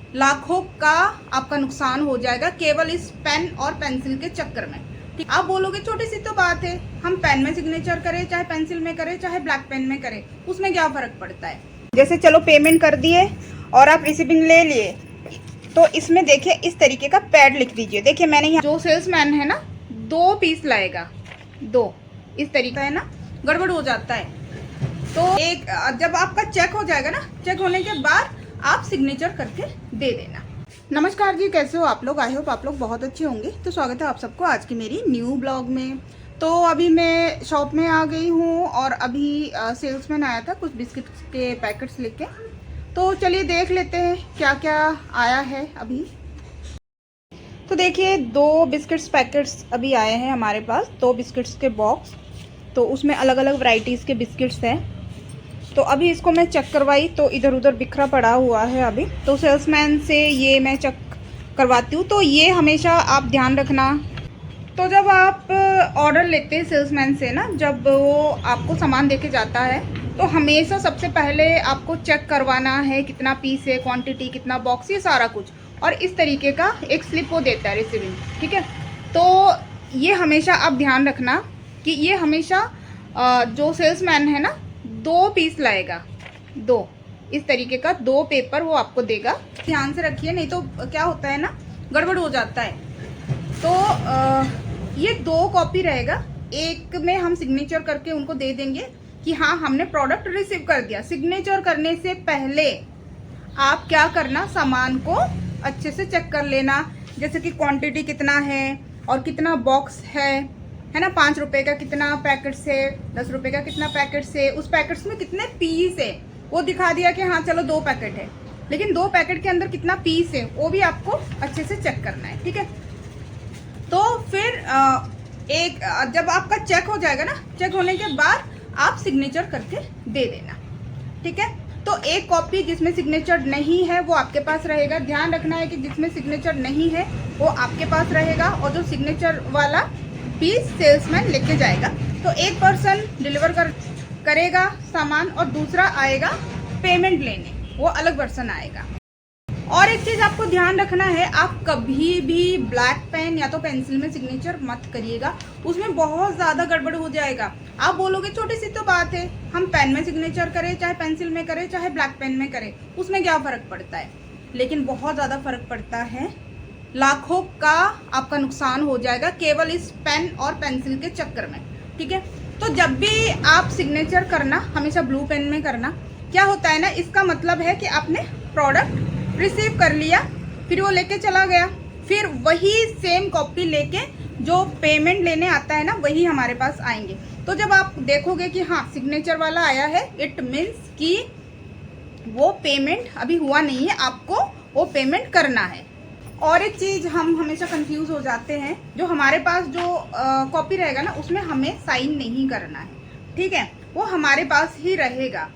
लाखों का आपका नुकसान हो जाएगा केवल इस पेन और पेंसिल के चक्कर में। ठीक, आप बोलोगे छोटी सी तो बात है, हम पेन में सिग्नेचर करें चाहे पेंसिल में करें चाहे ब्लैक पेन में करें, उसमें क्या फ़र्क पड़ता है। जैसे चलो पेमेंट कर दिए और आप रिसीविंग ले लिए, तो इसमें देखिए इस तरीके का पैड लिख दीजिए। देखिए मैंने यहाँ जो सेल्समैन है ना 2 पीस लाएगा, 2 इस तरीका है ना, गड़बड़ हो जाता है। तो एक जब आपका चेक हो जाएगा ना, चेक होने के बाद आप सिग्नेचर करके दे देना। नमस्कार जी, कैसे हो आप लोग? आई होप आप लोग बहुत अच्छे होंगे। तो स्वागत है आप सबको आज की मेरी न्यू ब्लॉग में। तो अभी मैं शॉप में आ गई हूँ और अभी सेल्समैन आया था कुछ बिस्किट के पैकेट्स लेके। तो चलिए देख लेते हैं क्या क्या आया है अभी। तो देखिए 2 बिस्किट्स पैकेट्स अभी आए हैं हमारे पास, 2 बिस्किट्स के बॉक्स। तो उसमें अलग अलग वैरायटीज़ के बिस्किट्स हैं। तो अभी इसको मैं चेक करवाई तो इधर उधर बिखरा पड़ा हुआ है अभी। तो सेल्समैन से ये मैं चेक करवाती हूँ। तो ये हमेशा आप ध्यान रखना, तो जब आप ऑर्डर लेते हैं सेल्समैन से ना, जब वो आपको सामान देके जाता है तो हमेशा सबसे पहले आपको चेक करवाना है कितना पीस है, क्वांटिटी कितना बॉक्स, ये सारा कुछ। और इस तरीके का एक स्लिप वो देता है रिसीविंग, ठीक है। तो ये हमेशा आप ध्यान रखना कि ये हमेशा जो सेल्समैन है ना 2 पीस लाएगा, 2 इस तरीके का 2 पेपर वो आपको देगा। ध्यान से रखिए, नहीं तो क्या होता है ना, गड़बड़ हो जाता है। तो ये 2 कॉपी रहेगा, एक में हम सिग्नेचर करके उनको दे देंगे कि हाँ हमने प्रोडक्ट रिसीव कर दिया। सिग्नेचर करने से पहले आप क्या करना, सामान को अच्छे से चेक कर लेना, जैसे कि क्वांटिटी कितना है और कितना बॉक्स है ना, 5 रुपए का कितना पैकेट्स है, 10 रुपए का कितना पैकेट्स है, उस पैकेट्स में कितने पीस है वो दिखा दिया कि हाँ चलो 2 पैकेट है, लेकिन 2 पैकेट के अंदर कितना पीस है वो भी आपको अच्छे से चेक करना है, ठीक है। तो फिर जब आपका चेक हो जाएगा ना, चेक होने के बाद आप सिग्नेचर करके दे देना, ठीक है। तो एक कॉपी जिसमें सिग्नेचर नहीं है वो आपके पास रहेगा। ध्यान रखना है कि जिसमें सिग्नेचर नहीं है वो आपके पास रहेगा, और जो सिग्नेचर वाला पीस सेल्समैन लेके जाएगा। तो एक पर्सन डिलीवर करेगा सामान और दूसरा आएगा पेमेंट लेने, वो अलग पर्सन आएगा। और एक चीज़ आपको ध्यान रखना है, आप कभी भी ब्लैक पेन या तो पेंसिल में सिग्नेचर मत करिएगा, उसमें बहुत ज़्यादा गड़बड़ हो जाएगा। आप बोलोगे छोटी सी तो बात है, हम पेन में सिग्नेचर करें चाहे पेंसिल में करें चाहे ब्लैक पेन में करें, उसमें क्या फ़र्क पड़ता है। लेकिन बहुत ज़्यादा फ़र्क पड़ता है, लाखों का आपका नुकसान हो जाएगा केवल इस पेन और पेंसिल के चक्कर में, ठीक है। तो जब भी आप सिग्नेचर करना हमेशा ब्लू पेन में करना। क्या होता है ना, इसका मतलब है कि आपने प्रोडक्ट रिसीव कर लिया, फिर वो लेके चला गया, फिर वही सेम कॉपी लेके जो पेमेंट लेने आता है ना वही हमारे पास आएंगे। तो जब आप देखोगे कि हाँ सिग्नेचर वाला आया है, इट मीन्स कि वो पेमेंट अभी हुआ नहीं है, आपको वो पेमेंट करना है। और एक चीज़ हम हमेशा कंफ्यूज हो जाते हैं, जो हमारे पास जो कॉपी रहेगा ना उसमें हमें साइन नहीं करना है, ठीक है, वो हमारे पास ही रहेगा।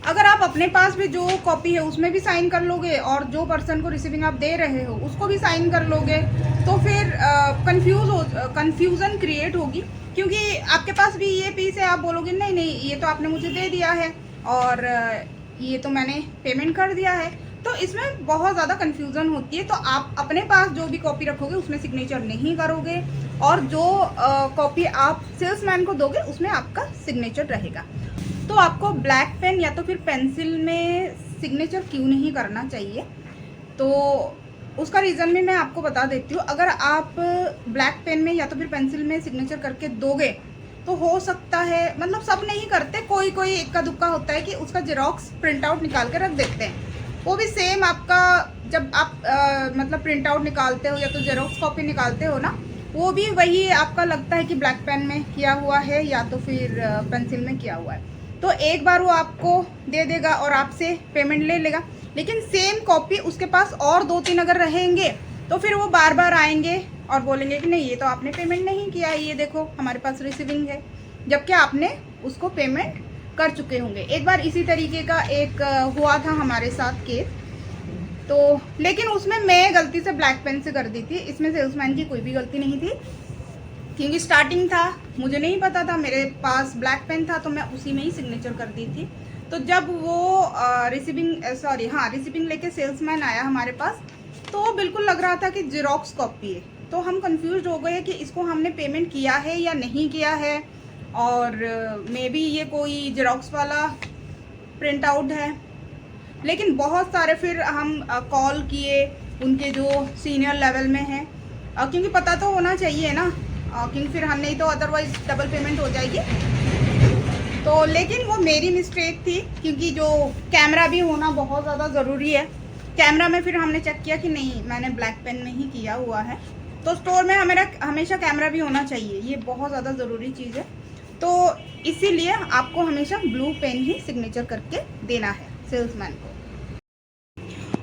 अगर आप अपने पास भी जो कॉपी है उसमें भी साइन कर लोगे और जो पर्सन को रिसीविंग आप दे रहे हो उसको भी साइन कर लोगे, तो फिर कंफ्यूजन क्रिएट होगी। क्योंकि आपके पास भी ये पीस है, आप बोलोगे नहीं नहीं ये तो आपने मुझे दे दिया है और ये तो मैंने पेमेंट कर दिया है, तो इसमें बहुत ज़्यादा कंफ्यूजन होती है। तो आप अपने पास जो भी कॉपी रखोगे उसमें सिग्नेचर नहीं करोगे, और जो कॉपी आप सेल्समैन को दोगे उसमें आपका सिग्नेचर रहेगा। तो आपको ब्लैक पेन या तो फिर पेंसिल में सिग्नेचर क्यों नहीं करना चाहिए, तो उसका रीज़न भी मैं आपको बता देती हूँ। अगर आप ब्लैक पेन में या तो फिर पेंसिल में सिग्नेचर करके दोगे तो हो सकता है, मतलब सब नहीं करते, कोई कोई इक्का दुक्का होता है कि उसका जेरोक्स प्रिंट आउट निकाल के रख देते हैं। वो भी सेम आपका जब आप मतलब प्रिंट आउट निकालते हो या तो जेरोक्स कॉपी निकालते हो ना, वो भी वही आपका लगता है कि ब्लैक पेन में किया हुआ है या तो फिर पेंसिल में किया हुआ है। तो एक बार वो आपको दे देगा और आपसे पेमेंट ले लेगा, लेकिन सेम कॉपी उसके पास और 2-3 अगर रहेंगे तो फिर वो बार बार आएंगे और बोलेंगे कि नहीं ये तो आपने पेमेंट नहीं किया है, ये देखो हमारे पास रिसीविंग है, जबकि आपने उसको पेमेंट कर चुके होंगे। एक बार इसी तरीके का एक हुआ था हमारे साथ केस, तो लेकिन उसमें मैं गलती से ब्लैक पेन से कर दी थी, इसमें सेल्समैन की कोई भी गलती नहीं थी, क्योंकि स्टार्टिंग था, मुझे नहीं पता था, मेरे पास ब्लैक पेन था तो मैं उसी में ही सिग्नेचर कर दी थी। तो जब वो रिसीविंग लेके सेल्समैन आया हमारे पास, तो बिल्कुल लग रहा था कि जेरोक्स कॉपी है। तो हम कंफ्यूज हो गए कि इसको हमने पेमेंट किया है या नहीं किया है, और मे बी ये कोई जेरोक्स वाला प्रिंट आउट है। लेकिन बहुत सारे फिर हम कॉल किए उनके जो सीनियर लेवल में हैं, क्योंकि पता तो होना चाहिए ना, क्योंकि फिर हम नहीं तो अदरवाइज डबल पेमेंट हो जाएगी। तो लेकिन वो मेरी मिस्टेक थी, क्योंकि जो कैमरा भी होना बहुत ज़्यादा ज़रूरी है। कैमरा में फिर हमने चेक किया कि नहीं, मैंने ब्लैक पेन में ही किया हुआ है। तो स्टोर में हमेशा कैमरा भी होना चाहिए, ये बहुत ज़्यादा ज़रूरी चीज़ है। तो इसीलिए आपको हमेशा ब्लू पेन ही सिग्नेचर करके देना है सेल्समैन को।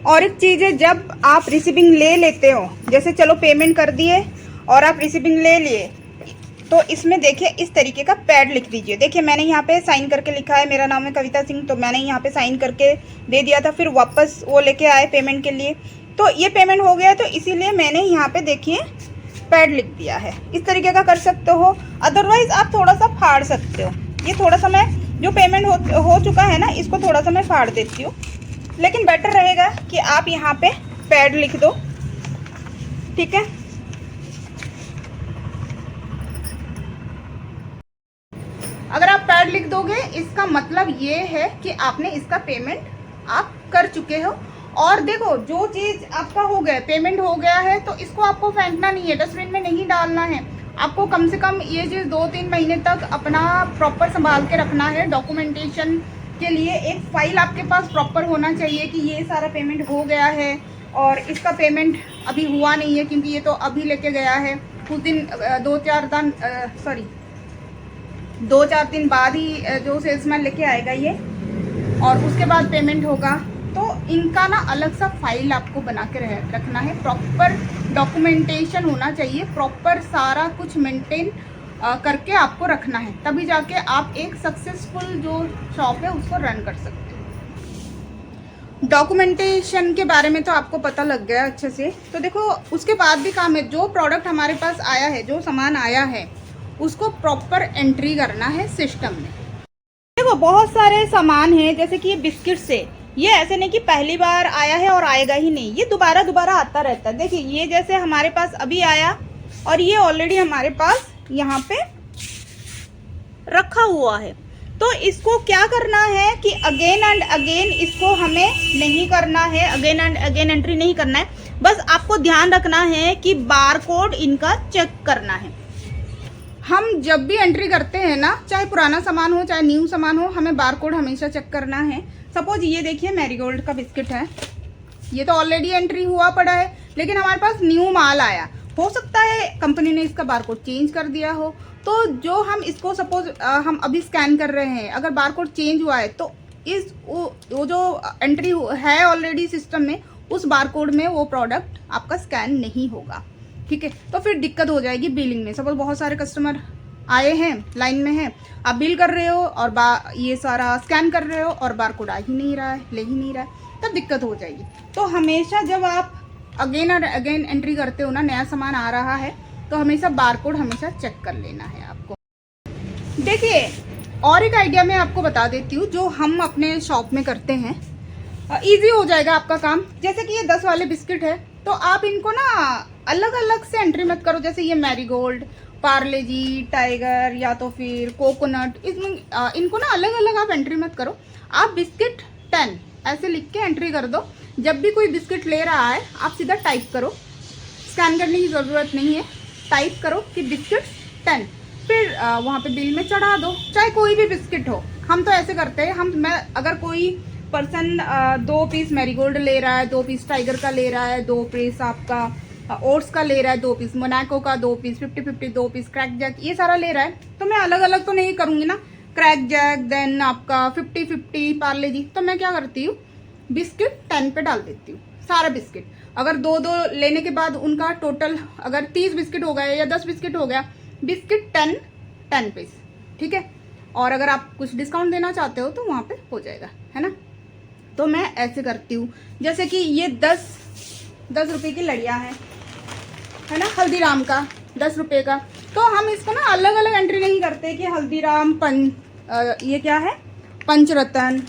और एक चीज़ है, जब आप रिसीविंग ले लेते हो, जैसे चलो पेमेंट कर दिए और आप रिसीविंग ले लिए, तो इसमें देखिए इस तरीके का पैड लिख दीजिए। देखिए मैंने यहाँ पे साइन करके लिखा है, मेरा नाम है कविता सिंह, तो मैंने यहाँ पे साइन करके दे दिया था। फिर वापस वो लेके आए पेमेंट के लिए, तो ये पेमेंट हो गया, तो इसीलिए मैंने यहाँ पे देखिए पैड लिख दिया है। इस तरीके का कर सकते हो, अदरवाइज आप थोड़ा सा फाड़ सकते हो। ये थोड़ा सा मैं जो पेमेंट हो चुका है ना, इसको थोड़ा सा मैं फाड़ देती हूँ, लेकिन बेटर रहेगा कि आप यहाँ पे पैड लिख दो, ठीक है। अगर आप पैड लिख दोगे, इसका मतलब ये है कि आपने इसका पेमेंट आप कर चुके हो। और देखो, जो चीज़ आपका हो गया, पेमेंट हो गया है, तो इसको आपको फेंकना नहीं है, डस्टबिन में नहीं डालना है। आपको कम से कम ये चीज़ 2-3 महीने तक अपना प्रॉपर संभाल के रखना है। डॉक्यूमेंटेशन के लिए एक फाइल आपके पास प्रॉपर होना चाहिए कि ये सारा पेमेंट हो गया है और इसका पेमेंट अभी हुआ नहीं है, क्योंकि ये तो अभी लेके गया है। कुछ दिन 2-4 दिन बाद ही जो सेल्समैन लेके आएगा ये, और उसके बाद पेमेंट होगा। तो इनका ना अलग सा फाइल आपको बना के रखना है, प्रॉपर डॉक्यूमेंटेशन होना चाहिए, प्रॉपर सारा कुछ मेंटेन करके आपको रखना है, तभी जाके आप एक सक्सेसफुल जो शॉप है उसको रन कर सकते हो। डॉक्यूमेंटेशन के बारे में तो आपको पता लग गया अच्छे से। तो देखो, उसके बाद भी काम है, जो प्रोडक्ट हमारे पास आया है, जो सामान आया है, उसको प्रॉपर एंट्री करना है सिस्टम में। देखो बहुत सारे सामान हैं, जैसे कि ये बिस्किट से, ये ऐसे नहीं कि पहली बार आया है और आएगा ही नहीं, ये दोबारा दोबारा आता रहता है। देखिए ये जैसे हमारे पास अभी आया, और ये ऑलरेडी हमारे पास यहाँ पे रखा हुआ है। तो इसको क्या करना है कि अगेन एंड अगेन इसको हमें नहीं करना है, अगेन एंड अगेन एंट्री नहीं करना है। बस आपको ध्यान रखना है कि बार कोड इनका चेक करना है। हम जब भी एंट्री करते हैं ना, चाहे पुराना सामान हो चाहे न्यू सामान हो, हमें बार कोड हमेशा चेक करना है। सपोज ये देखिए मैरीगोल्ड का बिस्किट है, ये तो ऑलरेडी एंट्री हुआ पड़ा है, लेकिन हमारे पास न्यू माल आया, हो सकता है कंपनी ने इसका बार कोड चेंज कर दिया हो। तो जो हम इसको सपोज हम अभी स्कैन कर रहे हैं, अगर बार कोड चेंज हुआ है तो वो जो एंट्री है ऑलरेडी सिस्टम में, उस बार कोड में वो प्रोडक्ट आपका स्कैन नहीं होगा, ठीक है। तो फिर दिक्कत हो जाएगी बिलिंग में। सपोज बहुत सारे कस्टमर आए हैं, लाइन में हैं, आप बिल कर रहे हो और ये सारा स्कैन कर रहे हो और बार कोड आ ही नहीं रहा है, ले ही नहीं रहा है, तब दिक्कत हो जाएगी। तो हमेशा जब आप अगेन और अगेन एंट्री करते हो ना, नया सामान आ रहा है, तो हमेशा बार कोड हमेशा चेक कर लेना है आपको। देखिए और एक आइडिया मैं आपको बता देती हूँ, जो हम अपने शॉप में करते हैं, ईजी हो जाएगा आपका काम। जैसे कि ये 10 वाले बिस्किट है, तो आप इनको ना अलग अलग से एंट्री मत करो। जैसे ये मैरीगोल्ड, पार्ले जी, टाइगर या तो फिर कोकोनट, इसमें इनको ना अलग अलग आप एंट्री मत करो। आप बिस्किट 10 ऐसे लिख के एंट्री कर दो। जब भी कोई बिस्किट ले रहा है, आप सीधा टाइप करो, स्कैन करने की ज़रूरत नहीं है, टाइप करो कि बिस्किट 10, फिर वहाँ पे बिल में चढ़ा दो, चाहे कोई भी बिस्किट हो। हम तो ऐसे करते हैं, अगर कोई पर्सन 2 पीस मैरीगोल्ड ले रहा है, 2 पीस टाइगर का ले रहा है, 2 पीस आपका ओट्स का ले रहा है, 2 पीस मोनाको का, 2 पीस 50-50, 2 पीस क्रैक जैक, ये सारा ले रहा है, तो मैं अलग अलग तो नहीं करूँगी ना, क्रैक जैक देन आपका 50-50 पार्ले जी। तो मैं क्या करती हूँ, बिस्किट 10 पे डाल देती हूँ सारा बिस्किट। अगर 2-2 लेने के बाद उनका टोटल अगर 30 बिस्किट हो गया या 10 बिस्किट हो गया, बिस्किट 10 पीस, ठीक है। और अगर आप कुछ डिस्काउंट देना चाहते हो तो वहाँ पे हो जाएगा, है ना। तो मैं ऐसे करती हूँ। जैसे कि ये 10 रुपये की लड़ियाँ हैं, है ना, हल्दीराम का 10 रुपये का। तो हम इसको ना अलग अलग एंट्री नहीं करते कि हल्दीराम ये क्या है, पंचरत्न,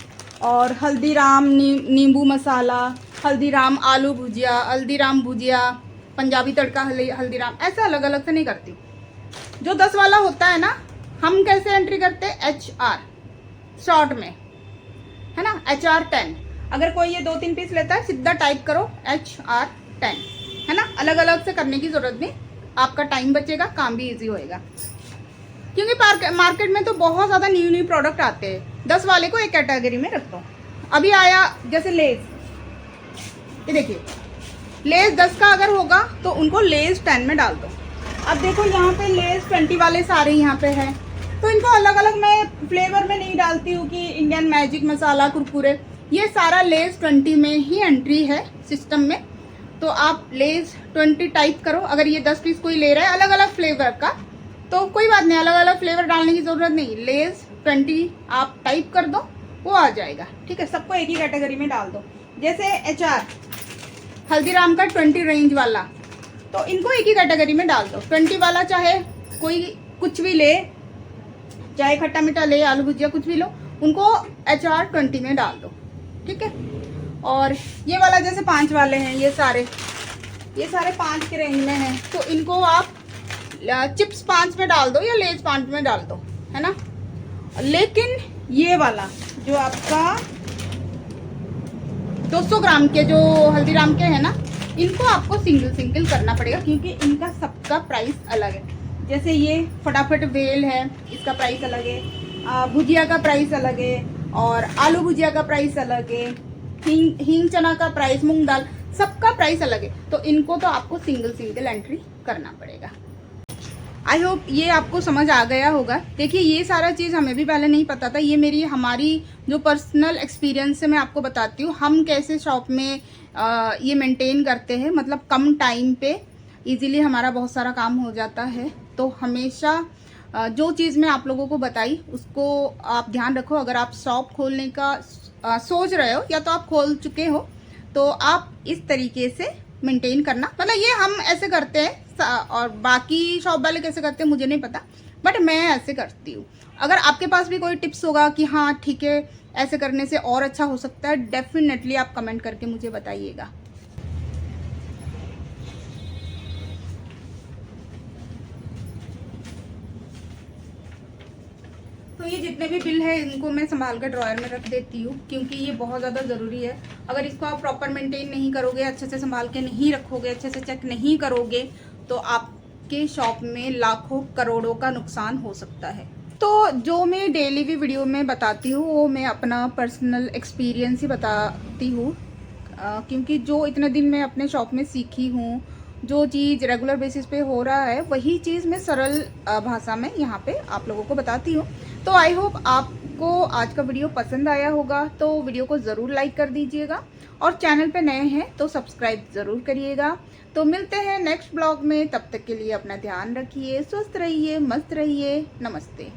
और हल्दीराम नींबू मसाला, हल्दीराम आलू भुजिया, हल्दीराम भुजिया, पंजाबी तड़का, हल्दीराम, ऐसा अलग अलग से नहीं करती। जो 10 वाला होता है ना, हम कैसे एंट्री करते हैं, HR शॉर्ट में, है ना, HR 10। अगर कोई ये 2-3 पीस लेता है, सीधा टाइप करो HR 10, है ना। अलग अलग से करने की जरूरत नहीं, आपका टाइम बचेगा, काम भी इजी होएगा। क्योंकि मार्केट में तो बहुत ज़्यादा न्यू प्रोडक्ट आते हैं। 10 वाले को एक कैटेगरी में रख दो। अभी आया जैसे लेस, ये देखिए लेस 10 का अगर होगा तो उनको लेस 10 में डाल दो। अब देखो यहाँ पे लेस 20 वाले सारे यहाँ पे हैं, तो इनको अलग अलग मैं फ्लेवर में नहीं डालती हूँ कि इंडियन मैजिक मसाला, कुरकुरे, ये सारा लेस 20 में ही एंट्री है सिस्टम में। तो आप लेस 20 टाइप करो। अगर ये 10 पीस कोई ले रहा है अलग अलग फ्लेवर का, तो कोई बात नहीं, अलग अलग फ्लेवर डालने की ज़रूरत नहीं, लेस 20 आप टाइप कर दो, वो आ जाएगा। ठीक है, सबको एक ही कैटेगरी में डाल दो। जैसे HR हल्दीराम का 20 रेंज वाला, तो इनको एक ही कैटेगरी में डाल दो। 20 वाला चाहे कोई कुछ भी ले, चाहे खट्टा मीठा ले, आलू भुजिया कुछ भी लो, उनको HR 20 में डाल दो। ठीक है, और ये वाला जैसे 5 वाले हैं, ये सारे 5 के रेंज में हैं, तो इनको आप चिप्स 5 में डाल दो या लेज 5 में डाल दो, है ना। लेकिन ये वाला जो आपका 200 ग्राम के जो हल्दीराम के हैं ना, इनको आपको सिंगल करना पड़ेगा, क्योंकि इनका सबका प्राइस अलग है। जैसे ये फटाफट बेल है, इसका प्राइस अलग है, भुजिया का प्राइस अलग है, और आलू भुजिया का प्राइस अलग है, हींग चना का प्राइस, मूंग दाल, सबका प्राइस अलग है। तो इनको तो आपको सिंगल एंट्री करना पड़ेगा। आई होप ये आपको समझ आ गया होगा। देखिए ये सारा चीज़ हमें भी पहले नहीं पता था, ये हमारी जो पर्सनल एक्सपीरियंस से मैं आपको बताती हूँ, हम कैसे शॉप में ये मेंटेन करते हैं। मतलब कम टाइम पे इजीली हमारा बहुत सारा काम हो जाता है। तो हमेशा जो चीज़ मैं आप लोगों को बताई उसको आप ध्यान रखो। अगर आप शॉप खोलने का सोच रहे हो या तो आप खोल चुके हो, तो आप इस तरीके से मेंटेन करना। मतलब ये हम ऐसे करते हैं, और बाकी शॉप वाले कैसे करते हैं मुझे नहीं पता, बट मैं ऐसे करती हूँ। अगर आपके पास भी कोई टिप्स होगा कि हाँ ठीक है ऐसे करने से और अच्छा हो सकता है, डेफिनेटली आप कमेंट करके मुझे बताइएगा। तो ये जितने भी बिल है इनको मैं संभाल कर ड्रॉयर में रख देती हूँ, क्योंकि ये बहुत ज़्यादा ज़रूरी है। अगर इसको आप प्रॉपर मेंटेन नहीं करोगे, अच्छे से संभाल के नहीं रखोगे, अच्छे से चेक नहीं करोगे, तो आपके शॉप में लाखों करोड़ों का नुकसान हो सकता है। तो जो मैं डेली भी वीडियो में बताती हूँ वो मैं अपना पर्सनल एक्सपीरियंस ही बताती हूँ, क्योंकि जो इतने दिन मैं अपने शॉप में सीखी हूँ, जो चीज़ रेगुलर बेसिस पे हो रहा है, वही चीज़ मैं सरल भाषा में यहाँ पे आप लोगों को बताती हूँ। तो आई होप आपको आज का वीडियो पसंद आया होगा। तो वीडियो को ज़रूर लाइक कर दीजिएगा, और चैनल पे नए हैं तो सब्सक्राइब ज़रूर करिएगा। तो मिलते हैं नेक्स्ट ब्लॉग में, तब तक के लिए अपना ध्यान रखिए, स्वस्थ रहिए, मस्त रहिए, नमस्ते।